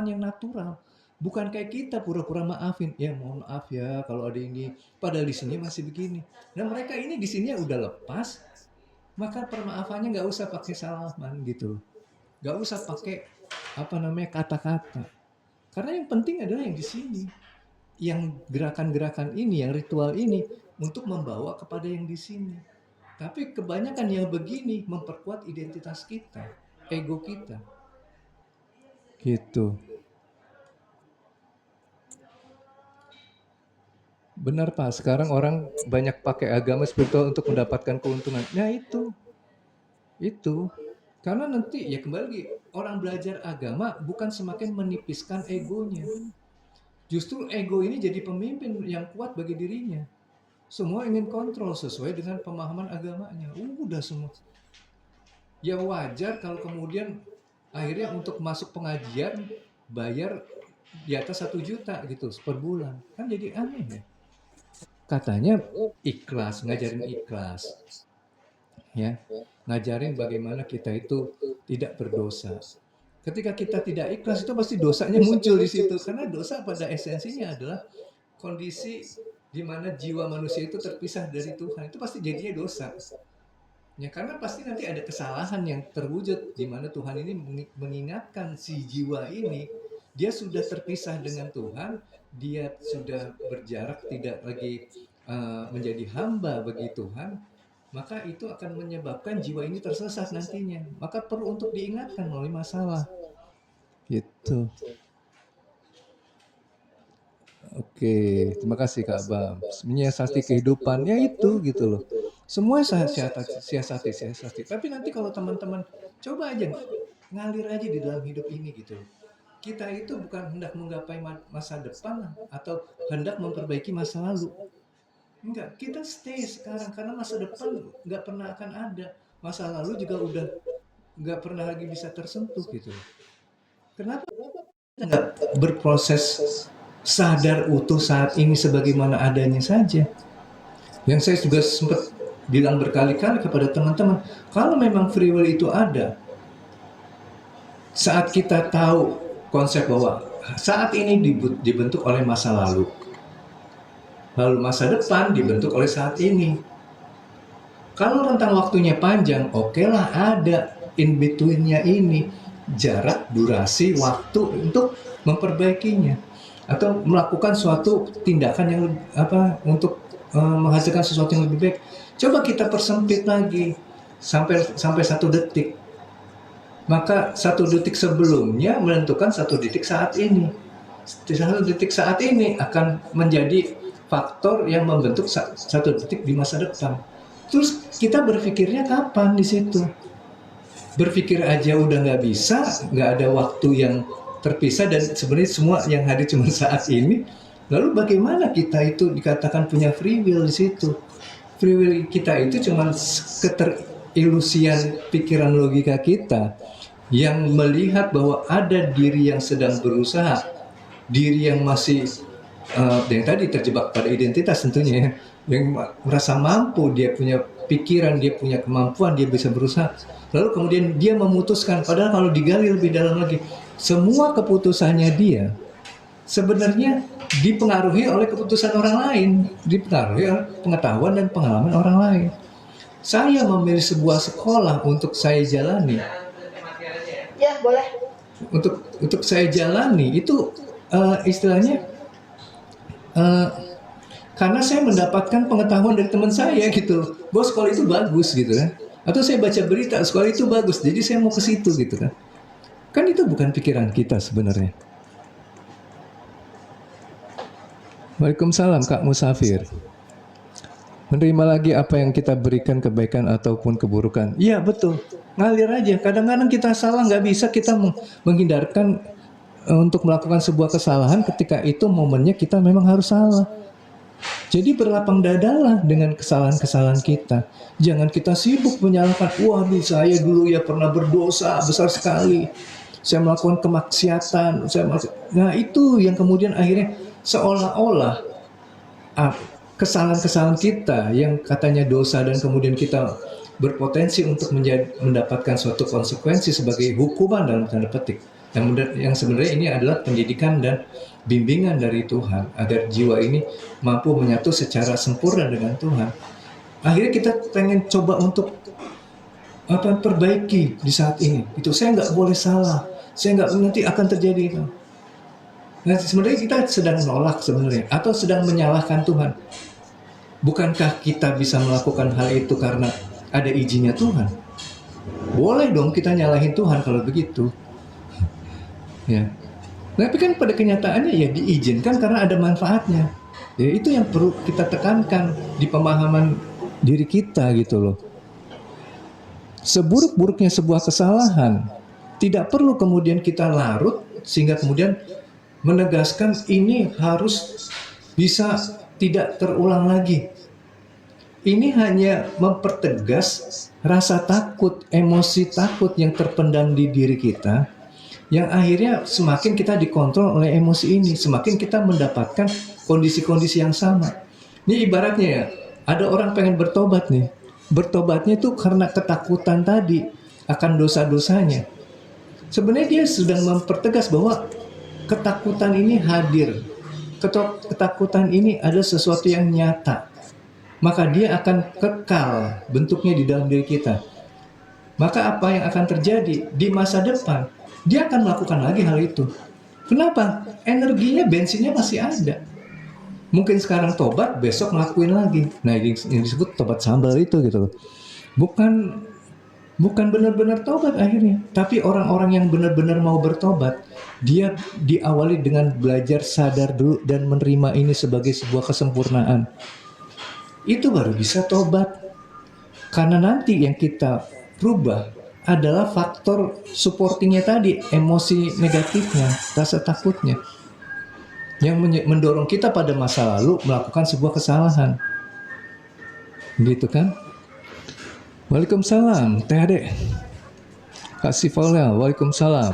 yang natural? Bukan kayak kita pura-pura maafin, ya mohon maaf ya kalau ada ini, padahal di sini masih begini. Nah mereka ini di sini udah lepas, maka permaafannya nggak usah pakai salaman gitu, nggak usah pakai kata-kata. Karena yang penting adalah yang di sini, yang gerakan-gerakan ini, yang ritual ini untuk membawa kepada yang di sini. Tapi kebanyakan yang begini memperkuat identitas kita, ego kita. Gitu. Benar Pak, sekarang orang banyak pakai agama spiritual untuk mendapatkan keuntungan. Nah itu. Karena nanti ya kembali lagi, orang belajar agama bukan semakin menipiskan egonya. Justru ego ini jadi pemimpin yang kuat bagi dirinya. Semua ingin kontrol sesuai dengan pemahaman agamanya. Udah semua. Ya wajar kalau kemudian akhirnya untuk masuk pengajian bayar di atas 1 juta gitu per bulan. Kan jadi aneh ya. Katanya ikhlas, ngajarin ikhlas. Ya, ngajarin bagaimana kita itu tidak berdosa. Ketika kita tidak ikhlas itu pasti dosanya muncul di situ, karena dosa pada esensinya adalah kondisi di mana jiwa manusia itu terpisah dari Tuhan. Itu pasti jadinya dosa. Ya karena pasti nanti ada kesalahan yang terwujud di mana Tuhan ini mengingatkan si jiwa ini, dia sudah terpisah dengan Tuhan, dia sudah berjarak, tidak lagi menjadi hamba bagi Tuhan, maka itu akan menyebabkan jiwa ini tersesat nantinya. Maka perlu untuk diingatkan melalui masalah. Gitu. Oke, terima kasih Kak Bam. Menyiasati kehidupannya itu gitu loh. Semua siasati. Tapi nanti kalau teman-teman coba aja ngalir aja di dalam hidup ini gitu. Kita itu bukan hendak menggapai masa depan atau hendak memperbaiki masa lalu. Enggak, kita stay sekarang karena masa depan nggak pernah akan ada. Masa lalu juga udah nggak pernah lagi bisa tersentuh gitu. Kenapa nggak berproses sadar utuh saat ini sebagaimana adanya saja? Yang saya juga sempat bilang berkali-kali kepada teman-teman, kalau memang free will itu ada, saat kita tahu konsep bahwa saat ini dibentuk oleh masa lalu, masa depan dibentuk oleh saat ini. Kalau rentang waktunya panjang, oke lah ada in between-nya ini. jarak, durasi, waktu untuk memperbaikinya atau melakukan suatu tindakan yang untuk menghasilkan sesuatu yang lebih baik. Coba kita persempit lagi sampai 1 detik. Maka 1 detik sebelumnya menentukan 1 detik saat ini. 1 detik saat ini akan menjadi faktor yang membentuk 1 detik di masa depan. Terus kita berpikirnya kapan di situ? Berpikir aja udah nggak bisa, nggak ada waktu yang terpisah dan sebenarnya semua yang hadir cuma saat ini. Lalu bagaimana kita itu dikatakan punya free will di situ? Free will kita itu cuma keterilusian pikiran logika kita yang melihat bahwa ada diri yang sedang berusaha, diri yang masih yang tadi terjebak pada identitas tentunya ya, yang merasa mampu, dia punya pikiran, dia punya kemampuan, dia bisa berusaha. Lalu kemudian dia memutuskan, padahal kalau digali lebih dalam lagi, semua keputusannya dia sebenarnya dipengaruhi oleh keputusan orang lain, dipengaruhi oleh pengetahuan dan pengalaman orang lain. Saya memilih sebuah sekolah untuk saya jalani. Ya, boleh. Untuk saya jalani itu istilahnya karena saya mendapatkan pengetahuan dari teman saya gitu, bahwa sekolah itu bagus gitu kan. Atau saya baca berita sekolah itu bagus, jadi saya mau ke situ gitu kan. Kan itu bukan pikiran kita sebenarnya. Waalaikumsalam Kak Musafir. Menerima lagi apa yang kita berikan, kebaikan ataupun keburukan. Iya betul, ngalir aja. Kadang-kadang kita salah, nggak bisa kita menghindarkan untuk melakukan sebuah kesalahan ketika itu momennya kita memang harus salah. Jadi berlapang dadalah dengan kesalahan-kesalahan kita. Jangan kita sibuk menyalahkan, waduh saya dulu ya pernah berdosa besar sekali. Saya melakukan kemaksiatan. Nah itu yang kemudian akhirnya seolah-olah kesalahan-kesalahan kita yang katanya dosa dan kemudian kita berpotensi untuk mendapatkan suatu konsekuensi sebagai hukuman dalam tanda petik. Yang sebenarnya ini adalah pendidikan dan bimbingan dari Tuhan agar jiwa ini mampu menyatu secara sempurna dengan Tuhan. Akhirnya kita pengen coba untuk perbaiki di saat ini. Itu saya nggak boleh salah. Saya nggak, nanti akan terjadi itu. Nah sebenarnya kita sedang menolak sebenarnya atau sedang menyalahkan Tuhan. Bukankah kita bisa melakukan hal itu karena ada izinnya Tuhan? Boleh dong kita nyalahin Tuhan kalau begitu. Ya. Tapi kan pada kenyataannya ya diizinkan karena ada manfaatnya. Ya itu yang perlu kita tekankan di pemahaman diri kita gitu loh. Seburuk-buruknya sebuah kesalahan, tidak perlu kemudian kita larut sehingga kemudian menegaskan ini harus bisa tidak terulang lagi. Ini hanya mempertegas rasa takut, emosi takut yang terpendam di diri kita, yang akhirnya semakin kita dikontrol oleh emosi ini, semakin kita mendapatkan kondisi-kondisi yang sama. Ini ibaratnya ya, ada orang pengen bertobat nih. Bertobatnya itu karena ketakutan tadi akan dosa-dosanya. Sebenarnya dia sedang mempertegas bahwa ketakutan ini hadir. Ketakutan ini ada sesuatu yang nyata. Maka dia akan kekal bentuknya di dalam diri kita. Maka apa yang akan terjadi di masa depan? Dia akan melakukan lagi hal itu. Kenapa? Energinya, bensinnya masih ada. Mungkin sekarang tobat, besok ngelakuin lagi. Nah, yang disebut tobat sambal itu gitu loh. Bukan benar-benar tobat akhirnya. Tapi orang-orang yang benar-benar mau bertobat, dia diawali dengan belajar sadar dulu dan menerima ini sebagai sebuah kesempurnaan. Itu baru bisa tobat. Karena nanti yang kita rubah adalah faktor supportingnya tadi, emosi negatifnya, rasa takutnya, yang mendorong kita pada masa lalu melakukan sebuah kesalahan, gitu kan? Waalaikumsalam, Teh Ade. Kak Sifaula, waalaikumsalam.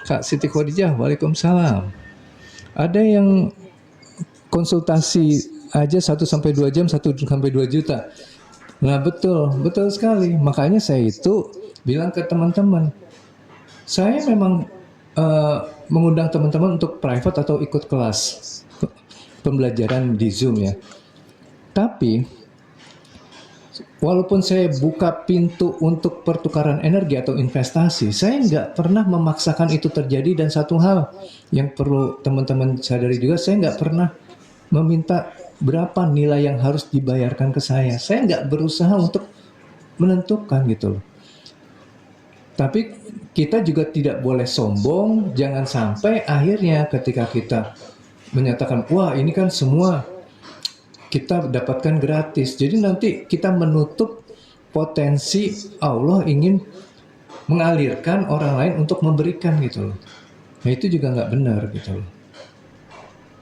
Kak Siti Khadijah, waalaikumsalam. Ada yang konsultasi aja 1-2 jam, 1-2 juta. Nah betul sekali. Makanya saya itu bilang ke teman-teman, saya memang mengundang teman-teman untuk private atau ikut kelas pembelajaran di Zoom ya. Tapi Walaupun saya buka pintu untuk pertukaran energi atau investasi, saya nggak pernah memaksakan itu terjadi. Dan satu hal yang perlu teman-teman sadari juga, saya nggak pernah meminta berapa nilai yang harus dibayarkan ke saya. Saya nggak berusaha untuk menentukan gitu loh. Tapi kita juga tidak boleh sombong, jangan sampai akhirnya ketika kita menyatakan, wah ini kan semua kita dapatkan gratis. Jadi nanti kita menutup potensi Allah ingin mengalirkan orang lain untuk memberikan gitu loh. Nah itu juga nggak benar gitu loh.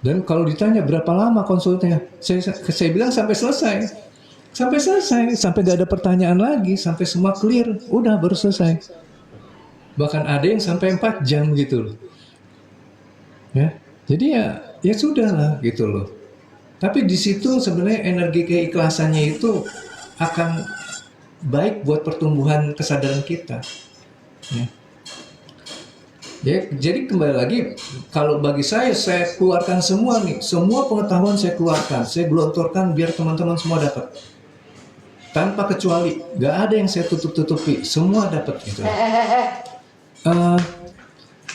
Dan kalau ditanya berapa lama konsultnya, saya bilang sampai selesai. Sampai selesai, sampai gak ada pertanyaan lagi, sampai semua clear, udah baru selesai. Bahkan ada yang sampai 4 jam gitu loh. Ya, jadi ya sudah lah gitu loh. Tapi di situ sebenarnya energi keikhlasannya itu akan baik buat pertumbuhan kesadaran kita. Ya. Jadi kembali lagi, kalau bagi saya keluarkan semua nih, semua pengetahuan saya keluarkan, saya gelontorkan biar teman-teman semua dapat. Tanpa kecuali, nggak ada yang saya tutup-tutupi, semua dapat gitu.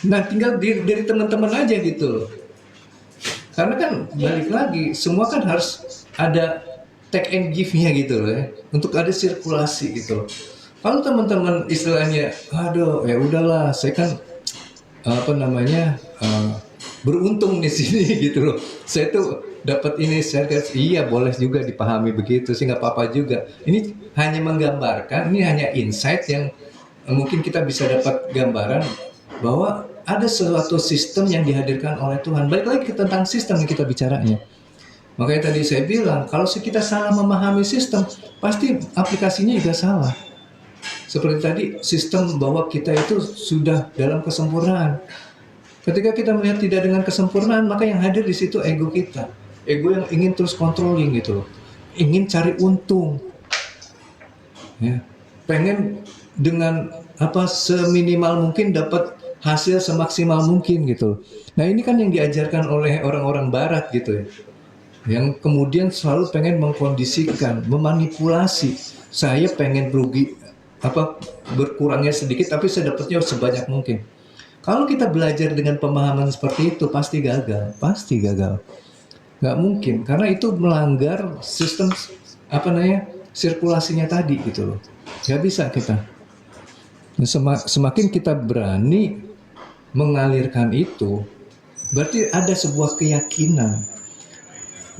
Nah tinggal dari teman-teman aja gitu loh. Karena kan balik lagi, semua kan harus ada take and give-nya gitu loh ya, untuk ada sirkulasi gitu loh. Kalau teman-teman istilahnya, aduh ya udahlah, saya kan beruntung di sini gitu loh. Saya tuh dapat ini, iya boleh juga dipahami begitu sih, nggak apa-apa juga. Ini hanya menggambarkan, ini hanya insight yang mungkin kita bisa dapat gambaran bahwa ada suatu sistem yang dihadirkan oleh Tuhan. Balik lagi tentang sistem yang kita bicaranya. Makanya tadi saya bilang, kalau kita salah memahami sistem, pasti aplikasinya juga salah. Seperti tadi, sistem bahwa kita itu sudah dalam kesempurnaan. Ketika kita melihat tidak dengan kesempurnaan, maka yang hadir di situ ego kita. Ego yang ingin terus controlling gitu loh. Ingin cari untung. Ya. Pengen dengan seminimal mungkin dapat hasil semaksimal mungkin gitu. Nah ini kan yang diajarkan oleh orang-orang barat gitu ya. Yang kemudian selalu pengen mengkondisikan, memanipulasi. Saya pengen berkurangnya sedikit tapi saya dapatnya sebanyak mungkin. Kalau kita belajar dengan pemahaman seperti itu pasti gagal. Nggak mungkin karena itu melanggar sistem sirkulasinya tadi gitu loh. Nggak bisa kita. Semakin kita berani mengalirkan itu, berarti ada sebuah keyakinan.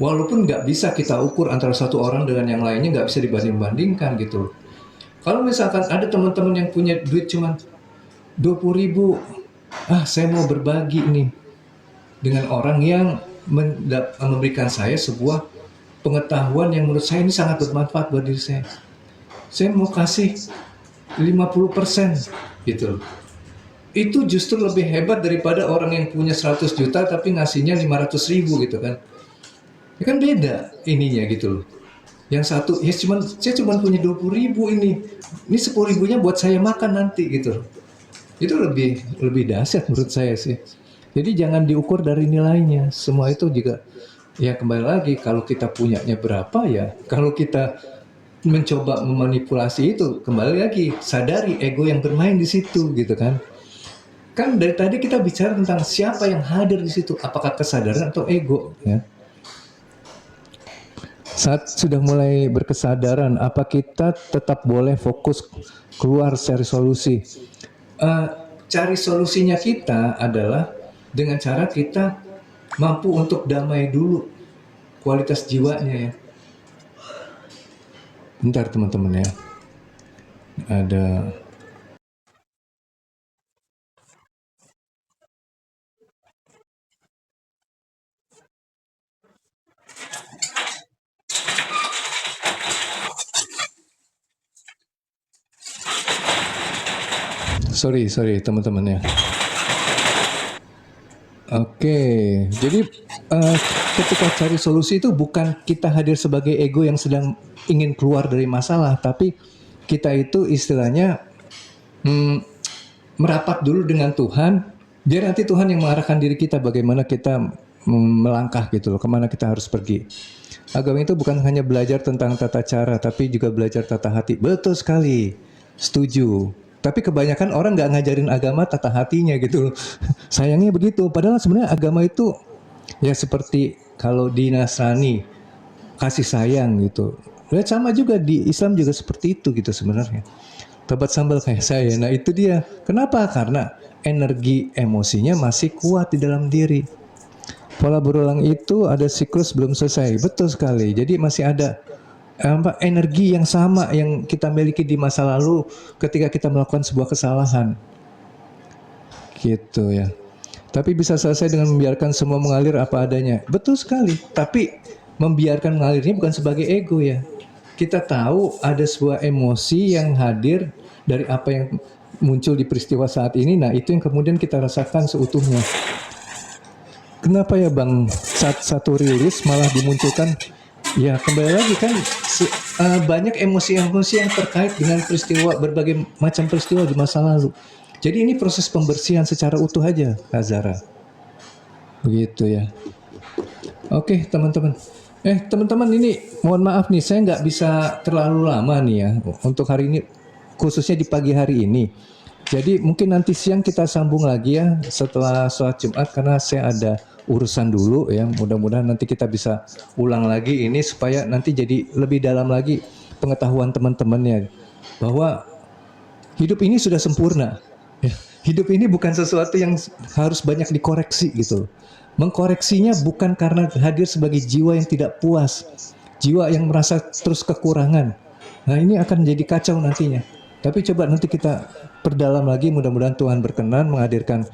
Walaupun nggak bisa kita ukur antara satu orang dengan yang lainnya, nggak bisa dibanding-bandingkan gitu. Kalau misalkan ada teman-teman yang punya duit cuma 20.000, saya mau berbagi nih dengan orang yang memberikan saya sebuah pengetahuan yang menurut saya ini sangat bermanfaat buat diri saya. Saya mau kasih 50% gitu. Itu justru lebih hebat daripada orang yang punya 100 juta tapi ngasihnya 500.000 gitu kan. Ya kan beda ininya gitu loh. Yang satu saya cuma punya 20.000 ini 10.000-nya buat saya makan nanti gitu. Itu lebih dahsyat menurut saya sih. Jadi jangan diukur dari nilainya. Semua itu juga ya kembali lagi, kalau kita punyanya berapa ya. Kalau kita mencoba memanipulasi itu, kembali lagi sadari ego yang bermain di situ gitu kan. Kan dari tadi kita bicara tentang siapa yang hadir di situ, apakah kesadaran atau ego ya. Saat sudah mulai berkesadaran, apa kita tetap boleh fokus keluar cari solusi? Cari solusinya kita adalah dengan cara kita mampu untuk damai dulu kualitas jiwanya ya. Bentar teman-teman ya. Ada Sorry teman-teman ya. Oke, jadi ketika cari solusi itu bukan kita hadir sebagai ego yang sedang ingin keluar dari masalah, tapi kita itu istilahnya merapat dulu dengan Tuhan, biar nanti Tuhan yang mengarahkan diri kita bagaimana kita melangkah gitu loh, kemana kita harus pergi. Agama itu bukan hanya belajar tentang tata cara, tapi juga belajar tata hati. Betul sekali, setuju. Tapi kebanyakan orang nggak ngajarin agama tata hatinya gitu loh. Sayangnya begitu. Padahal sebenarnya agama itu ya seperti kalau di Nasrani kasih sayang gitu. Ya sama juga di Islam juga seperti itu gitu sebenarnya. Tobat sambal kayak saya. Nah itu dia. Kenapa? Karena energi emosinya masih kuat di dalam diri. Pola berulang itu ada siklus belum selesai. Betul sekali. Jadi masih ada energi yang sama yang kita miliki di masa lalu ketika kita melakukan sebuah kesalahan. Gitu ya. Tapi bisa selesai dengan membiarkan semua mengalir apa adanya. Betul sekali. Tapi membiarkan mengalirnya bukan sebagai ego ya. Kita tahu ada sebuah emosi yang hadir dari apa yang muncul di peristiwa saat ini. Nah itu yang kemudian kita rasakan seutuhnya. Kenapa ya Bang saat satu rilis malah dimunculkan? Ya kembali lagi kan banyak emosi-emosi yang terkait dengan peristiwa, berbagai macam peristiwa di masa lalu. Jadi ini proses pembersihan secara utuh aja Kak Zara. Begitu ya. Oke teman-teman. Teman-teman ini mohon maaf nih saya nggak bisa terlalu lama nih ya untuk hari ini, khususnya di pagi hari ini. Jadi mungkin nanti siang kita sambung lagi ya setelah sholat Jumat karena saya ada urusan dulu ya. Mudah-mudahan nanti kita bisa ulang lagi ini supaya nanti jadi lebih dalam lagi pengetahuan teman-temannya bahwa hidup ini sudah sempurna. Ya, hidup ini bukan sesuatu yang harus banyak dikoreksi gitu. Mengkoreksinya bukan karena hadir sebagai jiwa yang tidak puas, jiwa yang merasa terus kekurangan. Nah ini akan jadi kacau nantinya. Tapi coba nanti kita perdalam lagi, mudah-mudahan Tuhan berkenan menghadirkan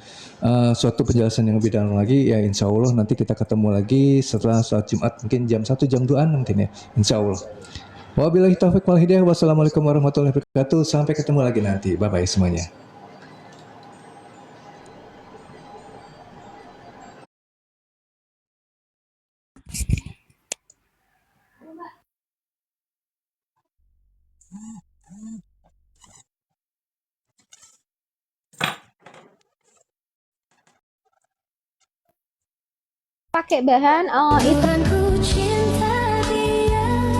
suatu penjelasan yang lebih dalam lagi. Ya insya Allah nanti kita ketemu lagi setelah sholat Jumat mungkin jam 1 jam 2-an mungkin ya, insya Allah. Wabillahi taufiq wal hidayah. Wassalamualaikum warahmatullahi wabarakatuh. Sampai ketemu lagi nanti. Bye-bye semuanya. Pakai bahan itu